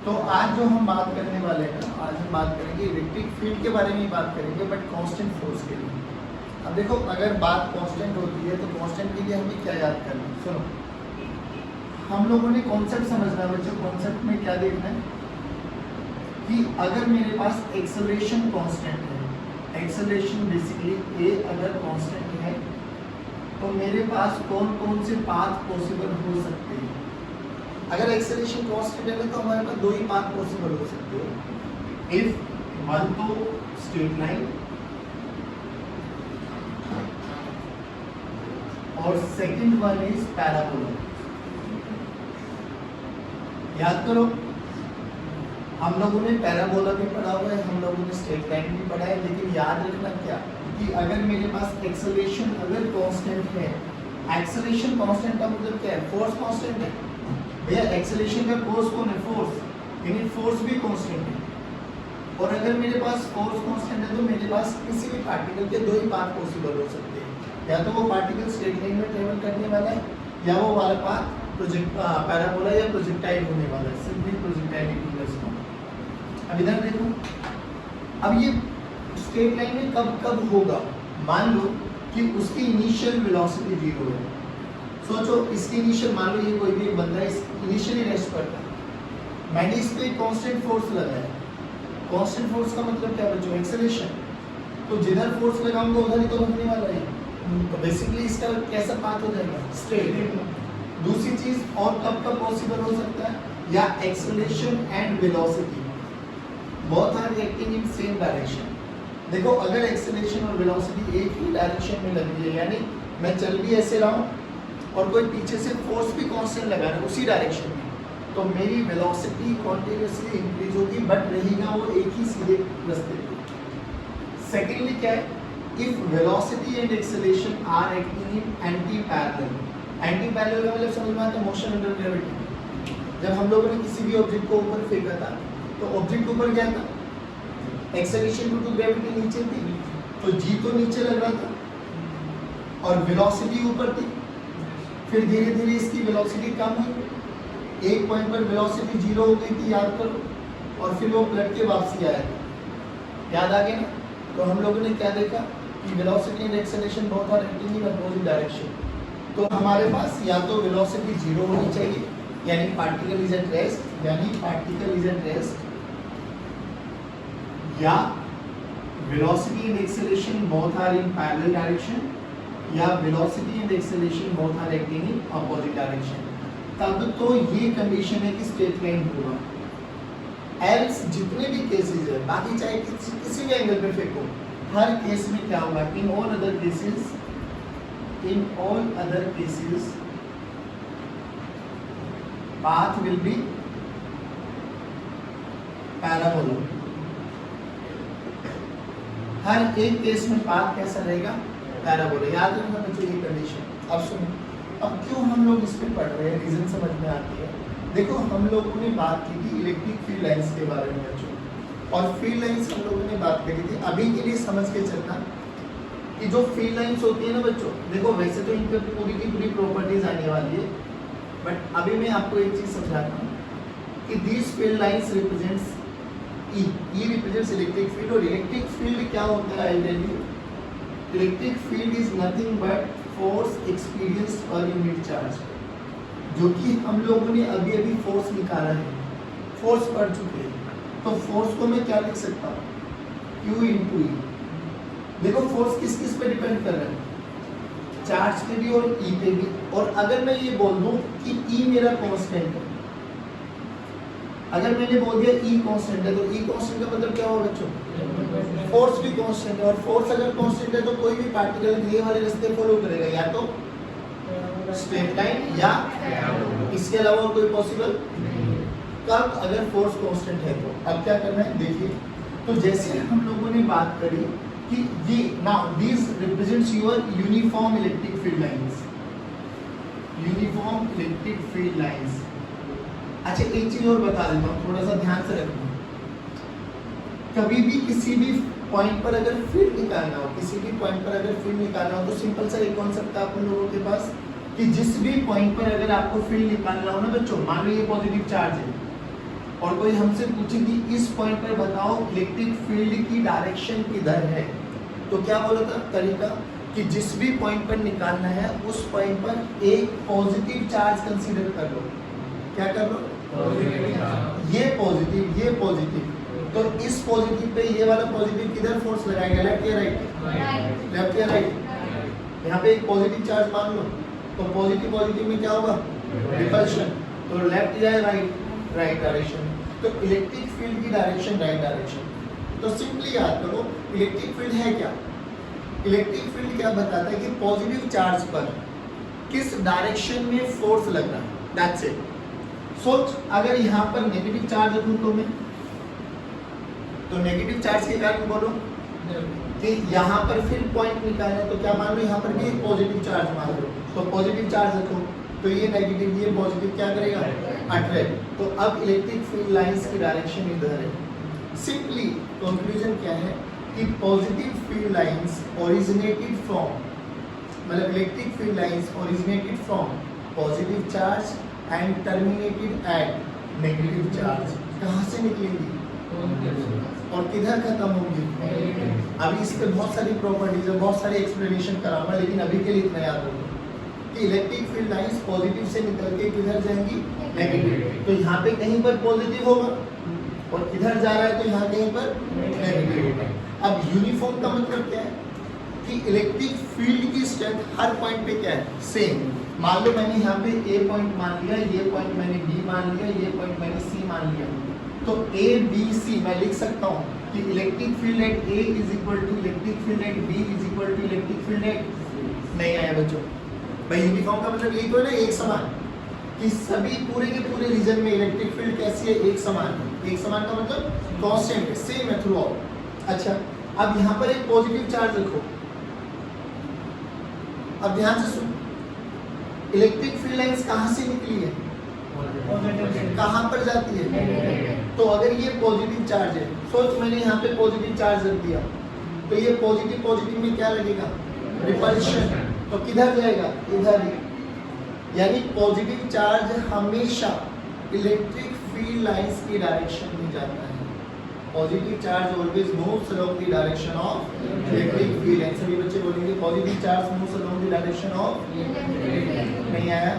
तो आज जो हम बात करने वाले हैं ना, आज हम बात करेंगे इलेक्ट्रिक फील्ड के बारे में ही बात करेंगे, बट कांस्टेंट फोर्स के लिए। अब देखो, अगर बात कांस्टेंट होती है तो कांस्टेंट के लिए हमें क्या याद करना है। सुनो, हम लोगों ने कॉन्सेप्ट समझना है बच्चों। कॉन्सेप्ट में क्या देखना है कि अगर मेरे पास एक्सेलरेशन कांस्टेंट है, एक्सेलरेशन बेसिकली ए अगर कांस्टेंट है, तो मेरे पास कौन कौन से पाथ पॉसिबल हो सकते हैं। अगर एक्सेलरेशन कांस्टेंट है तो हमारे पास दो ही पाथ पॉसिबल हो सकते हैं। इफ वन तो स्ट्रेट लाइन और सेकंड वन इज पैराबोला। याद करो, हम लोगों ने पैराबोला भी पढ़ा हुआ है, हम लोगों ने स्ट्रेट लाइन भी पढ़ा है, लेकिन याद रखना क्या कि अगर मेरे पास एक्सेलरेशन अगर कांस्टेंट है, एक्सेलरेशन कांस्टेंट का मतलब क्या है, फोर्स कांस्टेंट है भैया। एक्सेलरेशन का फोर्स कौन है, फोर्स, यानी फोर्स भी कांस्टेंट है। और अगर मेरे पास फोर्स कांस्टेंट है तो मेरे पास किसी भी पार्टिकल के दो ही पाथ पॉसिबल हो सकते हैं, या तो वो पार्टिकल स्ट्रेट लाइन में ट्रेवल करने वाला है, या वो वाला पाथ पैराबोला या प्रोजेक्टाइल होने वाला है, सिंपली प्रोजेक्टाइल इसको। अब इधर देखो, अब ये स्ट्रेट लाइन में कब कब होगा। मान लो कि उसकी इनिशियल वेलोसिटी 0 है। सोचो, इसकी इनिशियल, मान लो ये कोई भी एक बंदा इनिशियली रेस्ट करता है, मैंने इस पे कांस्टेंट फोर्स लगाया। कांस्टेंट फोर्स का मतलब क्या बच्चों, एक्सेलरेशन। तो जिधर फोर्स लगाऊंगा उधर ही तो लगने वाला है, तो बेसिकली इसका कैसा पाथ हो जाएगा, स्ट्रेट। दूसरी चीज और कब कब पॉसिबल हो सकता है, या acceleration and velocity both are acting in same direction. देखो, अगर एक्सेलरेशन और वेलोसिटी एक ही डायरेक्शन में लग रही है, यानी मैं चल भी ऐसे रहा हूँ और कोई पीछे से फोर्स भी कांस्टेंट लगा रहा है उसी डायरेक्शन में, तो मेरी वेलोसिटी कॉन्टिन्यूसली इंक्रीज होगी, बट रहेगा वो एक ही सीधे रास्ते पे। सेकेंडली क्या है, if velocity and acceleration are acting in anti parallel. Anti parallel का मतलब समझ में आता है, मोशन अंडर ग्रेविटी। जब हम लोगों ने किसी भी ऑब्जेक्ट को ऊपर फेंका था तो ऑब्जेक्ट ऊपर क्या था, एक्सेलरेशन ड्यू टू ग्रेविटी नीचे थी, तो जी तो नीचे लग रहा था और वेलोसिटी ऊपर थी। फिर धीरे धीरे इसकी वेलोसिटी कम हुई, एक पॉइंट पर वेलोसिटी 0 हो गई थी, याद करो, और फिर वो पलट के वापसी आया, याद आ गया ना। तो हम लोगों ने क्या देखा कि velocity and acceleration both are acting in opposite direction. तो हमारे पास या तो वेलोसिटी 0 होनी चाहिए, यानी पार्टिकल इज एट रेस्ट, यानी पार्टिकल इज एट रेस्ट, या velocity and acceleration both are in parallel direction, या velocity and acceleration both are acting in opposite direction. तब तो ये कंडीशन है कि स्ट्रेट लाइन होगा। एल्स जितने भी केसेस है, बाकी चाहे किसी भी एंगल पे फेंको, हर केस में क्या होगा, in all other cases path will be parabola. हर एक केस में पाथ कैसा रहेगा, पैराबोला। याद रखना बच्चों ये कंडीशन। अब सुनो, अब क्यों हम लोग इस पे पढ़ रहे हैं, रीजन समझ में आती है। देखो, हम लोगों ने बात की थी इलेक्ट्रिक फील्ड लाइंस के बारे में बच्चों, और फील्ड लाइंस हम लोगों ने बात करी थी। अभी के लिए समझ के चलना कि जो फील्ड लाइंस होती है ना बच्चों, देखो वैसे तो इन पर पूरी की पूरी प्रॉपर्टीज आने वाली है, बट अभी मैं आपको एक चीज समझाता हूँ कि these field lines represents E represents electric field. और इलेक्ट्रिक फील्ड क्या होता है, I tell you, electric field is nothing but force experienced per unit charge, जो कि हम लोगों ने अभी अभी फोर्स निकाला है, फोर्स पढ़ चुके हैं। तो फोर्स को मैं क्या लिख सकता हूँ, Q इंटू ई। देखो, फोर्स किस किस पे डिपेंड कर रहा है, चार्ज पे भी और ई पे भी। और अगर मैं ये बोल दूं कि ई मेरा कांस्टेंट है, अगर मैंने बोल दिया ई कांस्टेंट है, तो ई कांस्टेंट का मतलब क्या होगा बच्चों, फोर्स भी कांस्टेंट है। और फोर्स अगर कांस्टेंट है तो कोई भी पार्टिकल ये वाले रास्ते फॉलो करेगा, या तो स्ट्रेट लाइन या इसके अलावा कोई पॉसिबल कब, अगर फोर्स कांस्टेंट है तो। अब क्या करना है देखिए, तो जैसे हम लोगों ने बात करी कि ये now this represents your uniform electric field lines, uniform electric field lines. अच्छा, एक चीज और बता देता हूँ, थोड़ा सा ध्यान से रखना। कभी भी किसी भी पॉइंट पर अगर फील्ड निकालना हो, किसी भी पॉइंट पर अगर फील्ड निकालना हो, तो सिंपल सा एक कॉन्सेप्ट है आप लोगों के पास कि जिस भी पॉइंट पर अगर आपको फील्ड निकालना हो ना बच्चों, मान लो ये पॉजिटिव चार्ज है, और कोई हमसे पूछे कि इस पॉइंट पर बताओ इलेक्ट्रिक फील्ड की डायरेक्शन किधर है, तो क्या बोला था तरीका कि जिस भी पॉइंट पर निकालना है उस पॉइंट पर एक पॉजिटिव चार्ज कंसीडर कर लो। क्या कर लो? ये पॉजिटिव, तो इस पॉजिटिव पे ये वाला पॉजिटिव किधर फोर्स लगाएगा, लेफ्ट या राइट? लेफ्ट या राइट? यहाँ पे एक पॉजिटिव चार्ज मान लो, तो पॉजिटिव में क्या होगा? रिपल्शन। तो लेफ्ट या राइट डायरेक्शन, तो इलेक्ट्रिक फील्ड की डायरेक्शन राइट डायरेक्शन। तो सिंपली याद करो इलेक्ट्रिक फील्ड है क्या? इलेक्ट्रिक फील्ड क्या बताता है कि पॉजिटिव चार्ज पर किस डायरेक्शन में फोर्स लग रहा है, दैट्स इट। सोच अगर यहाँ पर नेगेटिव चार्ज रखूं तो नेगेटिव चार्ज के कारण बोलो कि यहाँ पर फिर पॉइंट निकालना है, तो क्या मान लो यहाँ पर भी एक पॉजिटिव चार्ज मान लो, तो पॉजिटिव चार्ज रखो, तो ये नेगेटिव ये पॉजिटिव क्या करेगा? अट्रैक्ट। तो अब इलेक्ट्रिक फील्ड लाइंस की डायरेक्शन इधर है। सिंपली कंक्लूजन क्या है कि positive field lines originated from, मतलब electric field lines originated from positive charge and terminated at negative charge. कहाँ से निकलेंगी और किधर खत्म होंगी? अभी इस पे बहुत सारी प्रॉपर्टीज है, बहुत सारे एक्सप्लेनेशन कराऊंगा, लेकिन अभी के लिए इतना याद रखो कि इलेक्ट्रिक फील्ड लाइंस पॉजिटिव से निकल के किधर जाएंगी? नेगेटिव। तो यहाँ पे कहीं पर पॉजिटिव होगा और इधर जा रहा है तो यहाँ कहीं पर नेगेटिव होगा। अब यूनिफॉर्म का मतलब क्या है कि इलेक्ट्रिक फील्ड की स्ट्रेंथ हर पॉइंट पे क्या है? सेम। मान लो मैंने यहाँ पे ए पॉइंट मान लिया, ये पॉइंट मैंने बी मान लिया, ये पॉइंट मैंने सी मान लिया, तो ए बी सी मैं लिख सकता हूँ कि electric field at A is equal to electric field at B is equal to electric field at. नहीं आया बच्चों? भाई यूनिफॉर्म का मतलब यही तो है ना, एक समान, कि सभी पूरे के पूरे रीजन में इलेक्ट्रिक फील्ड कैसी है? एक समान। एक समान का मतलब कांस्टेंट है, सेम है थ्रू आउट। अच्छा अब यहाँ पर एक पॉजिटिव चार्ज रखो। अब ध्यान से सुनो, इलेक्ट्रिक फील्ड लाइंस कहाँ से निकली है? कहाँ पर जाती है? तो अगर ये पॉजिटिव चार्ज है, सोच मैंने यहाँ पे पॉजिटिव चार्ज रख दिया, तो ये पॉजिटिव में क्या लगेगा? रिपल्शन। तो किधर जाएगा? इधर ही। यानी पॉजिटिव चार्ज हमेशा इलेक्ट्रिक फील्ड लाइंस की डायरेक्शन में जाता है। Positive charge always moves along the direction of electric field lines. सभी बच्चे बोलेंगे positive charge moves along the direction of. नहीं आया?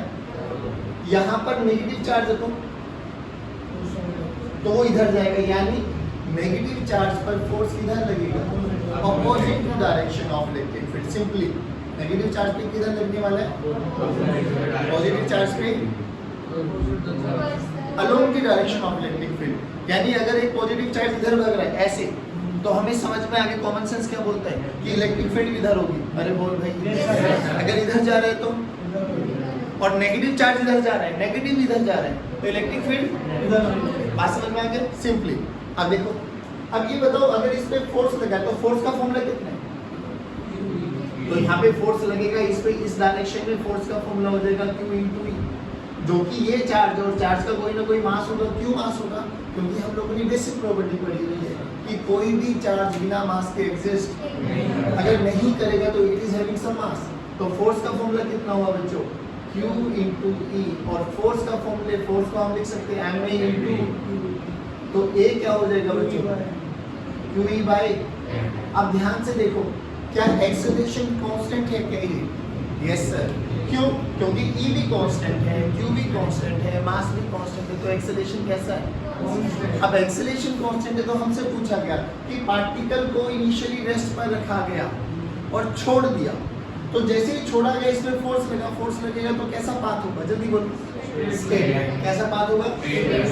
यहाँ पर नेगेटिव चार्ज रखो तो वो इधर जाएगा, यानी नेगेटिव चार्ज पर फोर्स किधर लगेगा? Opposite to direction of electric field. Simply negative charge पे किधर लगने वाला है? पॉजिटिव चार्ज पे along the direction of electric field. यानी अगर एक पॉजिटिव चार्ज इधर लग रहा है ऐसे, तो हमें समझ में आगे कॉमन सेंस क्या बोलता है कि इलेक्ट्रिक फील्ड इधर होगी। अरे बोल भाई, अगर इधर जा रहा है तो, और नेगेटिव चार्ज इधर जा रहा है, नेगेटिव इधर जा रहा है, तो इलेक्ट्रिक फील्ड इधर। बात समझ में आ गया? सिंपली अब देखो, अब ये बताओ अगर इस पे फोर्स लगा तो फोर्स का फॉर्मूला कितना है? तो यहाँ पे फोर्स लगेगा, इस पे इस डायरेक्शन में फोर्स का फॉर्मूला हो जाएगा Q × E, जो कि ये चार्ज और चार्ज का कोई ना कोई मास होगा। क्यों मास होगा? क्योंकि हम लोगों ने बेसिक प्रॉपर्टी पढ़ी हुई है कि कोई भी चार्ज बिना मास के एग्जिस्ट अगर नहीं करेगा तो इट इज हैविंग सम मास। तो फोर्स का फॉर्मूला कितना हुआ बच्चों? Q × E, और फोर्स का फॉर्मूला, फोर्स को हम लिख सकते हैं ma × तो A क्या हो जाएगा बच्चों? QE/। अब ध्यान से देखो, क्या एक्सेलरेशन कांस्टेंट है क्या ये? Yes sir. क्यों? क्योंकि E भी कांस्टेंट है, Q भी कांस्टेंट है, मास भी कांस्टेंट है, तो एक्सेलरेशन कैसा है? अब एक्सेलरेशन कांस्टेंट है तो हमसे पूछा गया कि पार्टिकल को इनिशियली रेस्ट पर रखा गया और छोड़ दिया, तो जैसे ही छोड़ा गया इस पे फोर्स लगा, फोर्स लगेगा तो कैसा पाथ होगा? जल्दी बोलो। कैसा पाथ होगा?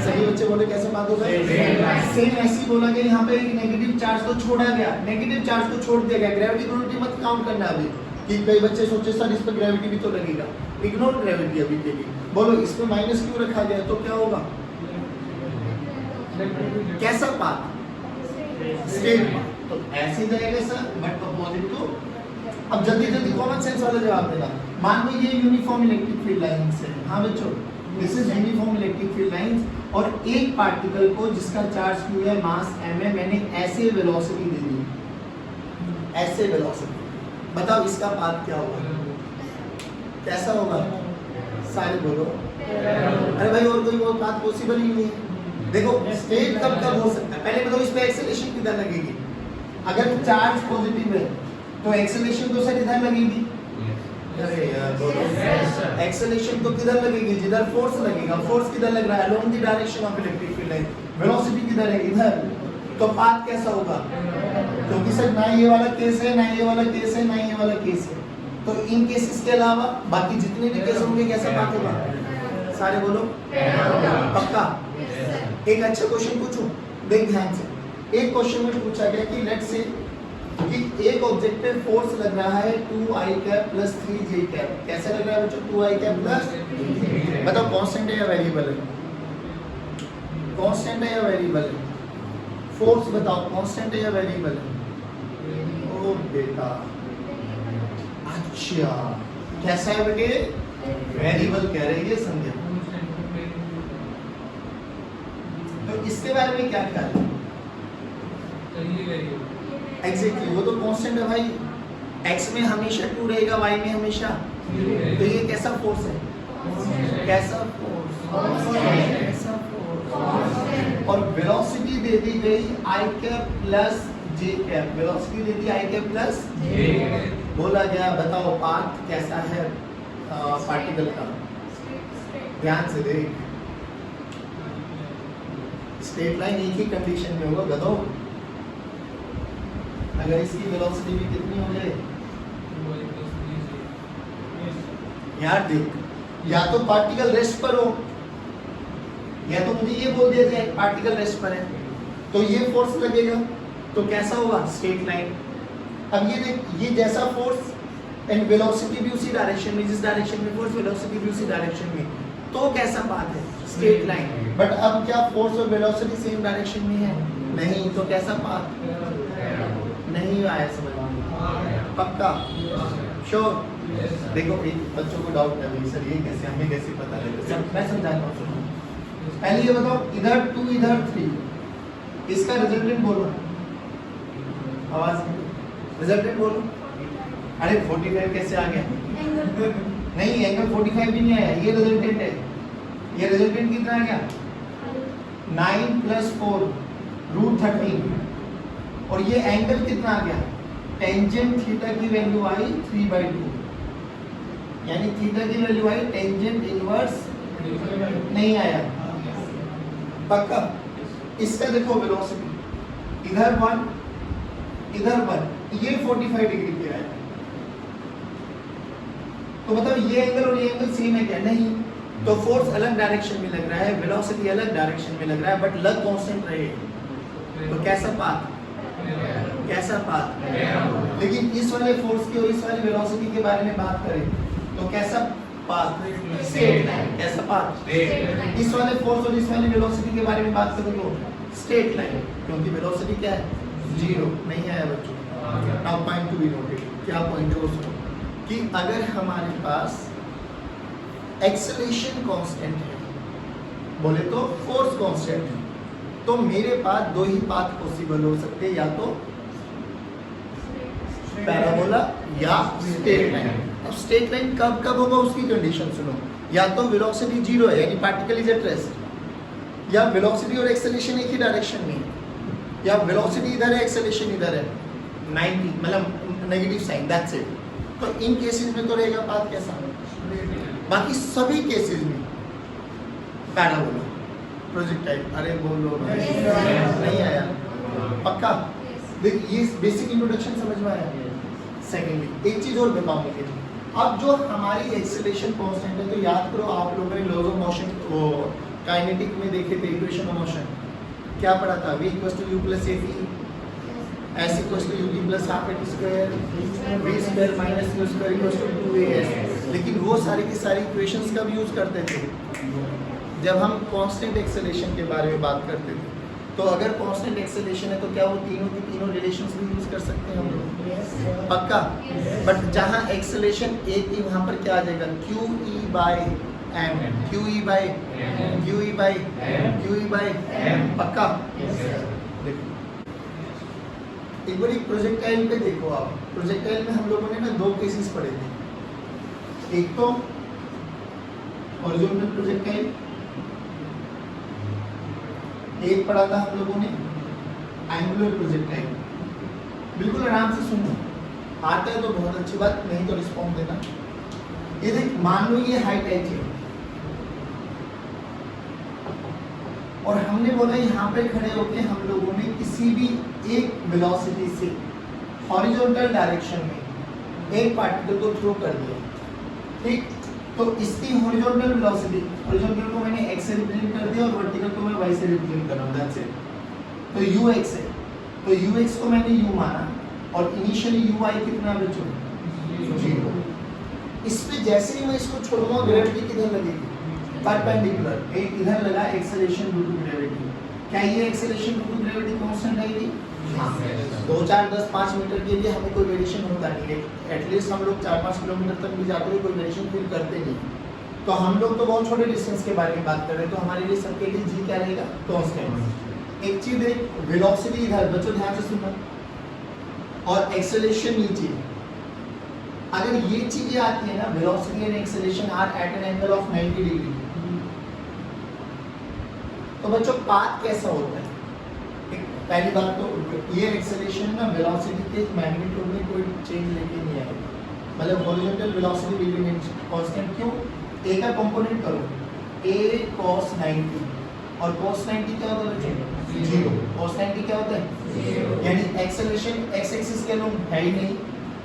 सही बच्चे बोले कैसा पाथ होगा? सेम ऐसे ही बोला गया। यहाँ पे एक नेगेटिव चार्ज को छोड़ा गया, नेगेटिव चार्ज को छोड़ दिया गया। ग्रेविटी प्रोबेबिलिटी मत काउंट करना अभी, कि कई बच्चे सोचे सर इस पर ग्रेविटी भी तो लगेगा। इग्नोर ग्रेविटी अभी के लिए। बोलो इस पे माइनस क्यों रखा गया, तो क्या होगा? कैसा पाथ? Straight path. तो ऐसे जाएगा सर, बट अपोजिट टू। अब जल्दी जल्दी कॉमन सेंस वाला जवाब देना। मान लो ये यूनिफॉर्म इलेक्ट्रिक फील्ड लाइंस है। हाँ बच्चों, this is uniform electric field lines, और एक पार्टिकल को जिसका चार्ज q है, मास m है, मैंने ऐसे वेलोसिटी दे दी, ऐसे वेलोसिटी। बताओ इसका पाथ क्या होगा? कैसा होगा? सारे बोलो। अरे भाई और कोई वो पाथ पॉसिबल ही नहीं है। देखो स्टेट कब कब हो सकता है, पहले बताओ इस पे एक्सेलरेशन किधर लगेगी? अगर चार्ज पॉजिटिव है तो एक्सेलरेशन तो सर इधर लगेगी। अरे यार एक्सेलरेशन तो किधर लगेगी? जिधर फोर्स लगेगा। फोर्स किधर लग रहा है? Along the direction of electric field line. Velocity किधर है? इधर। तो पाथ कैसा होगा? क्योंकि सर ना ये वाला केस है, ना ये वाला केस है, ना ये वाला केस है, तो इन केसेस के अलावा बाकी जितने भी केस होंगे कैसा पाथ होगा? सारे बोलो पक्का। एक अच्छा क्वेश्चन पूछूं, देख ध्यान से। एक क्वेश्चन में पूछा गया कि लेट्स से कि एक ऑब्जेक्ट पे फोर्स लग रहा है 2i cap plus 3j cap. कैसे लग रहा है बच्चों? 2i कैप प्लस, बताओ कांस्टेंट है या वेरिएबल है? कांस्टेंट है या वेरिएबल है? फोर्स बताओ कांस्टेंट है या वेरिएबल है? ओ बेटा अच्छा, कैसा है बेटे? वेरिएबल कह रहे हैं, ये समझे। तो इसके बारे में क्या ख्याल है? एग्जैक्टली, वो तो कांस्टेंट है भाई। x में हमेशा 2 रहेगा, y में हमेशा, तो ये कैसा फोर्स है? कैसा फोर्स? कैसा फोर्स? और वेलोसिटी दे दी गई i cap plus j cap. Velocity they the i cap plus j। बोला गया बताओ पाथ कैसा है पार्टिकल का? ध्यान से देख, स्ट्रेट लाइन एक ही कंडीशन में होगा गधो। अगर इसकी वेलोसिटी भी कितनी हो जाए यार, देख, या तो पार्टिकल रेस्ट पर हो, या तो मुझे ये बोल दिया जाए पार्टिकल रेस्ट पर है, तो ये फोर्स लगेगा, तो कैसा होगा? Straight line. अब ये देख, ये जैसा फोर्स एंड वेलोसिटी भी उसी डायरेक्शन में, जिस डायरेक्शन में फोर्स वेलोसिटी भी उसी डायरेक्शन में, तो कैसा पाथ है? Straight line. बट अब क्या फोर्स और वेलोसिटी सेम डायरेक्शन में है? नहीं, तो कैसा पाथ? नहीं आया समझ में? पक्का श्योर? देखो एक बच्चों को डाउट है भाई, सर ये कैसे, हमें कैसे पता लगे? सब मैं समझाता हूँ। पहले ये बताओ, इधर 2 इधर 3, इसका रिजल्टेंट बोलो, आवाज रिजल्टेंट बोलो। अरे 45 कैसे आ गया? नहीं, एंगल 45 भी नहीं आया, ये रिजल्टेंट है। ये रिजल्टेंट कितना आ गया? 9 + 4 √13। और ये एंगल कितना आ गया? टेंजेंट थीटा की वैल्यू आई 3/2, यानी थीटा की वैल्यू आई टेंजेंट इनवर्स नहीं आया। पक्का? इसका देखो वेलोसिटी, इधर 1 इधर 1, ये 45 डिग्री पे आया। तो बताओ ये एंगल और ये एंगल सेम है क्या? नहीं। तो फोर्स अलग डायरेक्शन में लग रहा है, वेलोसिटी अलग डायरेक्शन में लग रहा है, बट लग कांस्टेंट रहे। तो कैसा पाथ? कैसा पाथ? लेकिन इस वाले फोर्स की और इस वाली वेलोसिटी के बारे में बात करें तो कैसा पाथ? Straight line. कैसा पाथ? इस वाले फोर्स और इस वाली वेलोसिटी के बारे में बात करें तो स्ट्रेट लाइन, क्योंकि वेलोसिटी क्या है? 0। नहीं आया बच्चों? Now point to be noted. क्या पॉइंट है उसको? कि अगर हमारे पास एक्सेलरेशन कांस्टेंट है, बोले तो फोर्स कांस्टेंट है, तो मेरे पास 2 ही पाथ पॉसिबल हो सकते हैं, या तो पैराबोला या स्ट्रेट लाइन। अब स्ट्रेट लाइन कब कब होगा उसकी कंडीशन सुनो। या तो वेलोसिटी 0 है, यानी पार्टिकल इज एट रेस्ट, या वेलोसिटी और एक्सेलरेशन एक ही डायरेक्शन में, या वेलोसिटी इधर है एक्सेलरेशन इधर है 90, मतलब नेगेटिव साइन, दैट्स इट। तो इन केसेस में तो रहेगा पाथ कैसा? बाकी सभी केसेस में पैराबोला, प्रोजेक्टाइल। अरे बोलो नहीं आया? पक्का? देख, ये बेसिक इंट्रोडक्शन समझ में आया। सेकेंडली एक चीज और बताऊंगी, अब जो हमारी एक्सेलरेशन कांस्टेंट है, तो याद करो आप लोगों ने लॉज ऑफ मोशन वो काइनेटिक में देखे थे, इक्वेशन ऑफ मोशन क्या पढ़ा था? v = u + ac, s = u + ½ v² - u² = 2as। लेकिन वो सारी की सारी इक्वेशंस का भी यूज करते थे जब हम कांस्टेंट एक्सेलरेशन के बारे में बात करते थे। तो अगर कांस्टेंट एक्सेलरेशन है तो क्या वो तीनों की तीनों रिलेशंस भी यूज कर सकते हैं हम लोग? पक्का? बट जहाँ एक्सेलरेशन एक ही, वहाँ पर क्या आ जाएगा? QE/m, QE/m। पक्का? देखो एक बार प्रोजेक्टाइल पे देखो आप। प्रोजेक्टाइल में हम लोगों ने ना 2 केसेस पढ़े थे। एक तो हॉरिजॉन्टल प्रोजेक्टाइल एक पढ़ा था हम लोगों ने एंगुलर प्रोजेक्टाइल। बिल्कुल आराम से सुनना, आता है तो बहुत अच्छी बात, नहीं तो रिस्पॉन्स देना। ये देख, मान लो ये हाइट h है और हमने बोला यहाँ पे खड़े होके हम लोगों ने किसी भी एक वेलोसिटी से हॉरिजॉन्टल डायरेक्शन में एक पार्टिकल को थ्रो कर दिया, ठीक। तो इसकी हॉरिजॉन्टल वेलोसिटी, हॉरिजॉन्टल को मैंने x से रिप्रेजेंट कर दिया और वर्टिकल को मैं y से रिप्रेजेंट कर रहा हूँ, दैट्स इट। तो ux है, तो ux को मैंने u माना और इनिशियली uy कितना बचो 0। इस पे जैसे ही मैं इसको छोड़ूंगा ग्रेविटी किधर लगेगी, परपेंडिकुलर, एक इधर लगा एक्सेलरेशन ड्यू टू ग्रेविटी। क्या ये acceleration due to gravity constant रहेगी? हाँ। 2 4 10 5 मीटर के लिए हमें कोई वेरिएशन होता नहीं है, एटलीस्ट हम लोग 4-5 किलोमीटर तक भी जाते हुए कोई वेरिएशन फील करते नहीं। तो हम लोग तो बहुत छोटे डिस्टेंस के बारे में बात कर रहे हैं, तो हमारे लिए सबके लिए जी क्या रहेगा? कांस्टेंट। एक चीज है, वेलोसिटी इधर, बच्चों ध्यान से सुनना, और एक्सेलरेशन नीचे। अगर ये चीजें आती है ना, velocity and acceleration are at an angle of 90 degree, तो बच्चों पाथ कैसा होता है? पहली बात तो ये एक्सेलरेशन ना वेलोसिटी के मैग्नीट्यूड में कोई चेंज लेके नहीं आएगा, मतलब horizontal velocity will remain constant. क्यों? ए का कंपोनेंट करो, a cos 90, और cos 90 क्या होता है बच्चों? 0। cos 90 क्या होता है? यानी एक्सेलरेशन x एक्सिस के अलोंग है ही नहीं।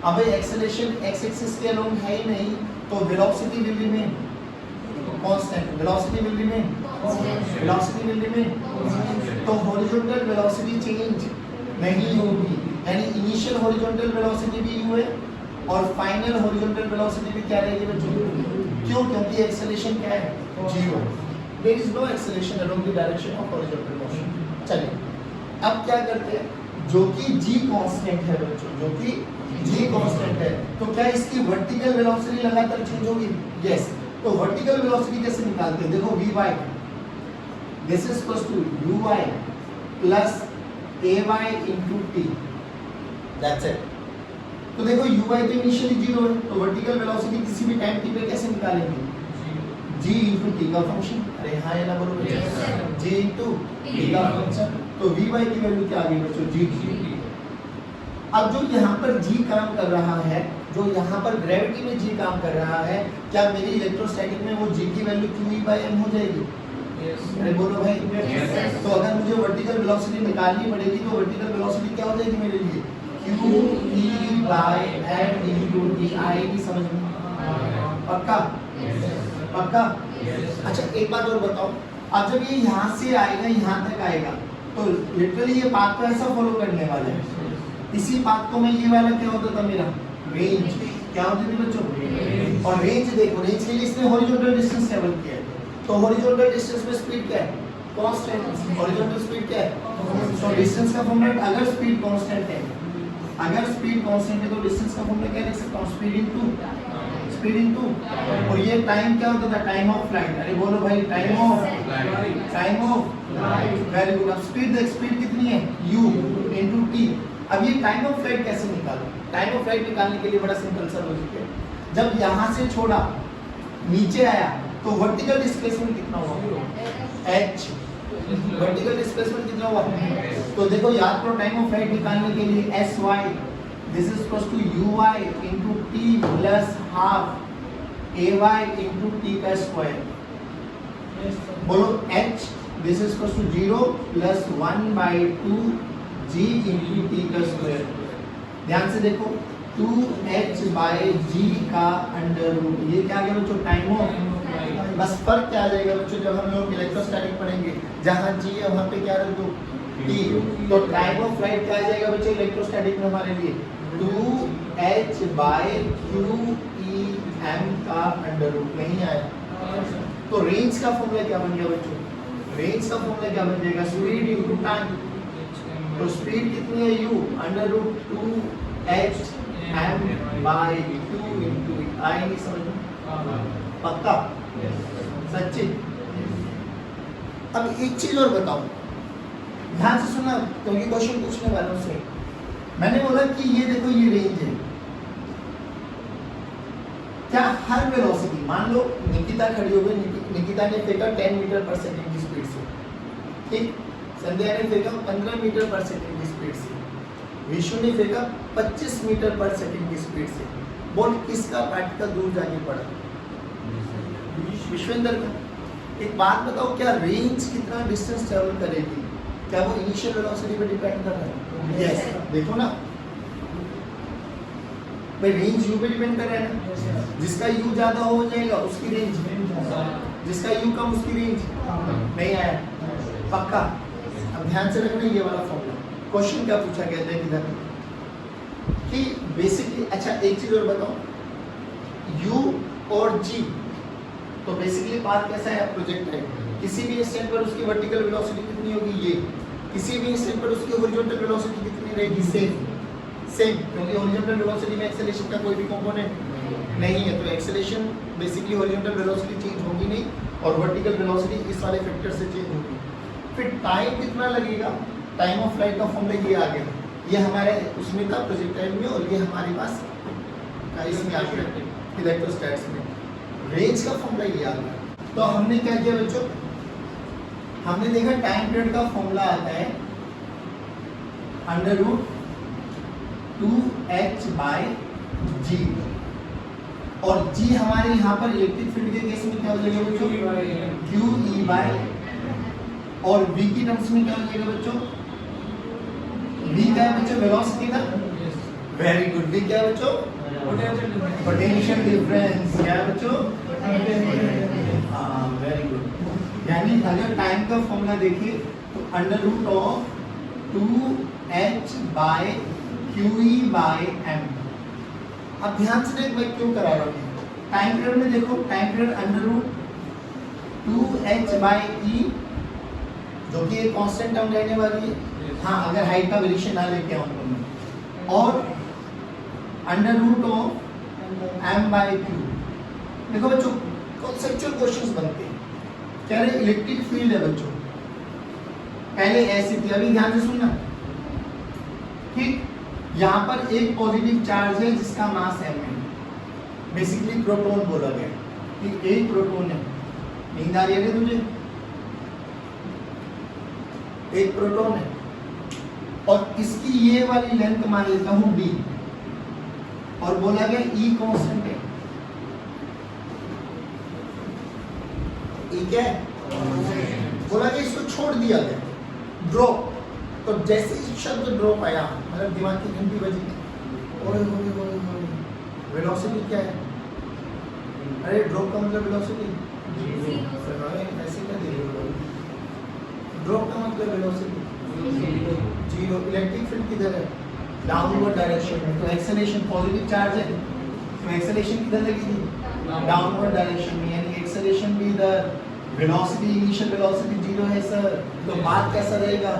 अब एक्सेलरेशन x एक्सिस के अलोंग है ही नहीं, तो velocity will remain constant. Velocity will remain, velocity will remain. तो हॉरिजॉन्टल वेलोसिटी चेंज नहीं होगी, यानी इनिशियल हॉरिजॉन्टल वेलोसिटी भी u है और फाइनल हॉरिजॉन्टल वेलोसिटी भी क्या रहेगी बच्चों? क्यों? क्योंकि एक्सेलरेशन क्या है? 0। There is no acceleration along the direction of horizontal motion. चलिए अब क्या करते हैं, जो कि g कांस्टेंट है बच्चों, जो कि g कांस्टेंट है, तो क्या इसकी वर्टिकल वेलोसिटी लगातार चेंज होगी? यस। तो वर्टिकल वेलोसिटी कैसे निकालते हैं? देखो vy this is equal to uy plus ay into t, that's इट। तो देखो uy तो इनिशियली 0 है, तो वर्टिकल वेलोसिटी किसी भी टाइम t पे कैसे निकालेंगे? g into t का फंक्शन। अरे हाँ या ना बोलो बच्चों? g into t का फंक्शन। तो vy की वैल्यू क्या आ गई बच्चों? g। अब जो यहाँ पर g काम कर रहा है, जो यहाँ पर ग्रेविटी में g काम कर रहा है, क्या मेरी इलेक्ट्रोस्टैटिक में वो g की वैल्यू q/m हो जाएगी? अरे बोलो भाई। तो अगर मुझे वर्टिकल वेलोसिटी निकालनी पड़ेगी तो वर्टिकल वेलोसिटी क्या हो जाएगी मेरे लिए? q/m into t आएगी, समझ में? पक्का? पक्का? अच्छा एक बात और बताओ, अब जब ये यहाँ से आएगा यहाँ तक आएगा, तो लिटरली ये पाथ को ऐसा फॉलो करने वाला है। इसी पाथ को मैं ये वाला क्या होता था मेरा? रेंज। क्या होती थी बच्चों? और रेंज देखो, रेंज के लिए इसने हॉरिजॉन्टल डिस्टेंस ट्रैवल किया है, तो हॉरिजॉन्टल डिस्टेंस में स्पीड क्या है? कांस्टेंट। हॉरिजॉन्टल स्पीड क्या है? तो डिस्टेंस का फॉर्मूला, अगर स्पीड कांस्टेंट है, अगर स्पीड कांस्टेंट है तो डिस्टेंस का फॉर्मूला क्या लिख सकता हूं? Speed into. और ये टाइम क्या होता था? Time of flight. अरे बोलो भाई, time of flight. Very good. अब स्पीड देख, स्पीड कितनी है? u into t। अब ये टाइम ऑफ फ्लाइट कैसे निकालो? टाइम ऑफ फ्लाइट निकालने के लिए बड़ा सिंपल सा लॉजिक है, जब यहाँ से छोड़ा नीचे आया तो वर्टिकल डिस्प्लेसमेंट कितना हुआ? h। वर्टिकल डिस्प्लेसमेंट कितना हुआ? तो देखो याद करो, टाइम ऑफ फ्लाइट निकालने के लिए sy this is equal to uy into t plus half ay into t का स्क्वायर। बोलो h this is equal to 0 plus 1/2 g into t का स्क्वायर। ध्यान से देखो, 2h/g का अंडर रूट, ये क्या आ गया बच्चों? Time of. बस फर्क क्या आ जाएगा बच्चों, जब हम लोग इलेक्ट्रोस्टैटिक पढ़ेंगे, जहाँ g है वहाँ पे क्या रख दो? t। तो टाइम ऑफ फ्लाइट क्या आ जाएगा बच्चों इलेक्ट्रोस्टैटिक में हमारे लिए? 2h/qEm का अंडर रूट। नहीं आया तो रेंज का फॉर्मूला क्या बन गया बच्चों? रेंज का फॉर्मूला क्या बन जाएगा? Speed into time. तो स्पीड कितनी है? u under root 2h/m by 2 into आई नहीं समझ में? पक्का? सच्ची? अब एक चीज और बताओ, ध्यान से सुना क्योंकि क्वेश्चन पूछने वालों से। मैंने बोला कि ये देखो ये रेंज है, क्या हर वेलोसिटी, मान लो निकिता खड़ी हो गई, निकिता ने फेंका 10 मीटर पर सेकंड की स्पीड से, ठीक, संध्या ने फेंका 15 मीटर पर सेकंड की स्पीड से, विशु ने फेंका 25 मीटर पर सेकंड की स्पीड से। बॉल किसका पार्टिकल दूर जाके पड़ा? विश्वेंद्र का। एक बात बताओ, क्या रेंज कितना डिस्टेंस ट्रेवल करेगी, क्या वो इनिशियल वेलोसिटी पे डिपेंड कर रहा है? यस, देखो ना भाई, रेंज यू पे डिपेंड कर रहा है ना। जिसका यू ज्यादा हो जाएगा उसकी रेंज, जिसका यू कम उसकी रेंज नहीं आया। पक्का? अब ध्यान से रखना ये वाला फॉर्मूला। क्वेश्चन क्या पूछा गया था इधर कि बेसिकली, अच्छा एक चीज और बताओ, यू और जी, तो बेसिकली बात कैसा है, प्रोजेक्टाइल किसी भी इंस्टेंट पर उसकी वर्टिकल वेलोसिटी कितनी होगी, ये किसी भी इंस्टेंट पर उसकी हॉरिजॉन्टल वेलोसिटी कितनी रहेगी, सेम, क्योंकि हॉरिजॉन्टल वेलोसिटी में एक्सेलरेशन का कोई भी कंपोनेंट नहीं है, तो acceleration basically horizontal velocity change होगी नहीं, और वर्टिकल वेलोसिटी इस वाले फैक्टर से चेंज होगी। फिर टाइम कितना लगेगा, टाइम ऑफ फ्लाइट का फॉर्मूला ये आ गया, ये हमारे उसमें था प्रोजेक्टाइल में, और ये हमारे पास इसमें आ गया इलेक्ट्रोस्टैटिक्स में, रेंज का फॉर्मूला ये आ गया। तो हमने क्या किया बच्चों, हमने देखा टाइम पीरियड का फॉर्मूला आता है √2h/g, और g हमारे यहाँ पर इलेक्ट्रिक फील्ड के केस में क्या हो जाएगा बच्चों, QE/, और v की टर्म्स में क्या हो जाएगा बच्चों, v क्या है बच्चों, वेलोसिटी ना। वेरी गुड, v क्या है बच्चों, पोटेंशियल डिफरेंस। क्या है बच्चों, हाँ वेरी गुड। यानी अगर टाइम का फॉर्मूला देखिए तो √2h/QE/m। अब ध्यान से देख, मैं क्यों करा रहा हूँ, टाइम पीरियड में देखो, टाइम पीरियड √2h/e, जो कि एक कांस्टेंट टर्म रहने वाली है, हाँ अगर हाइट का वेरिएशन ना लेके आऊँ तो मैं, और √m/q। देखो बच्चों, कॉन्सेप्चुअल क्वेश्चंस बनते हैं, कह रहे इलेक्ट्रिक फील्ड है बच्चों, पहले ऐसी थी, अभी ध्यान से सुनना, ठीक, यहाँ पर एक पॉजिटिव चार्ज है जिसका मास m है, बेसिकली प्रोटॉन बोला गया कि एक प्रोटॉन है, नींद आ रही है तुझे, एक प्रोटॉन है, और इसकी ये वाली लेंथ मान लेता हूं d, और बोला गया E कांस्टेंट है, E क्या है, बोला गया इसको छोड़ दिया गया, ड्रॉप। तो जैसे ही शब्द ड्रॉप आया, मतलब दिमाग की घंटी बजी, वेलोसिटी क्या है, अरे ड्रॉप का मतलब वेलोसिटी ऐसे क्या दे रहे हो, ड्रॉप का मतलब वेलोसिटी जीरो। इलेक्ट्रिक फील्ड किधर है, डाउनवर्ड डायरेक्शन में, तो एक्सेलरेशन पॉजिटिव चार्ज है, तो एक्सेलरेशन किधर लगेगी, डाउनवर्ड डायरेक्शन में, यानी एक्सेलरेशन भी इधर, वेलोसिटी इनिशियल वेलोसिटी जीरो है सर, तो बात कैसा रहेगा,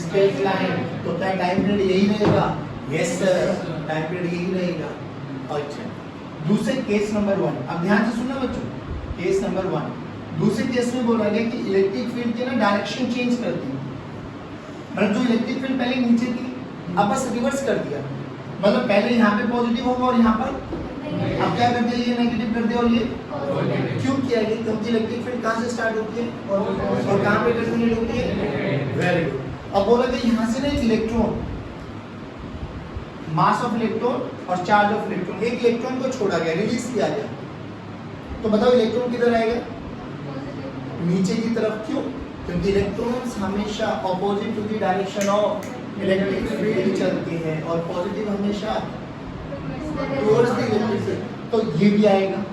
स्ट्रेट लाइन, तो क्या टाइम पीरियड यही रहेगा, यस सर टाइम पीरियड यही रहेगा। अच्छा, दूसरे केस नंबर 1, अब ध्यान से सुनना बच्चों, केस नंबर 1, दूसरे केस में बोला गया कि इलेक्ट्रिक फील्ड की ना डायरेक्शन चेंज करती है, मतलब जो इलेक्ट्रिक फील्ड पहले नीचे थी अब बस रिवर्स कर दिया, मतलब पहले यहाँ पे पॉजिटिव होगा और यहाँ पर अब क्या कर दिया, ये नेगेटिव कर दिया, और ये क्यों किया गया, क्योंकि इलेक्ट्रिक फील्ड कहाँ से स्टार्ट होती है और कहाँ पे टर्मिनेट होती है, वेरी गुड। अब बोला कि यहाँ से ना एक इलेक्ट्रॉन, मास ऑफ इलेक्ट्रॉन और चार्ज ऑफ इलेक्ट्रॉन, एक इलेक्ट्रॉन को छोड़ा गया, रिलीज किया गया, तो बताओ इलेक्ट्रॉन किधर आएगा, नीचे की तरफ। क्यों, क्योंकि इलेक्ट्रॉन्स हमेशा opposite to the direction of electric field चलती है, और पॉजिटिव हमेशा टुवर्ड्स द इलेक्ट्रिक फील्ड, तो ये भी आएगा।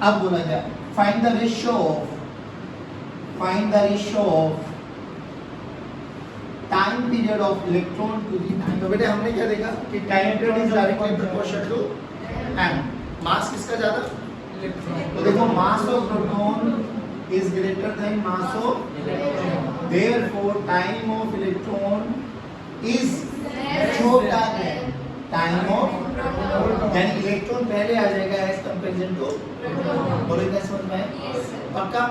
अब बोला जाए find the ratio of time period of electron to the time. तो बेटे हमने क्या देखा कि time period is directly proportional to m, mass किसका ज्यादा, तो देखो mass of proton is greater than mass of electron, therefore time of electron is छोटा है टाइम ऑफ, यानी इलेक्ट्रॉन पहले आ जाएगा एज कंपेरिजन टू, बोलो क्या समझ में, पक्का।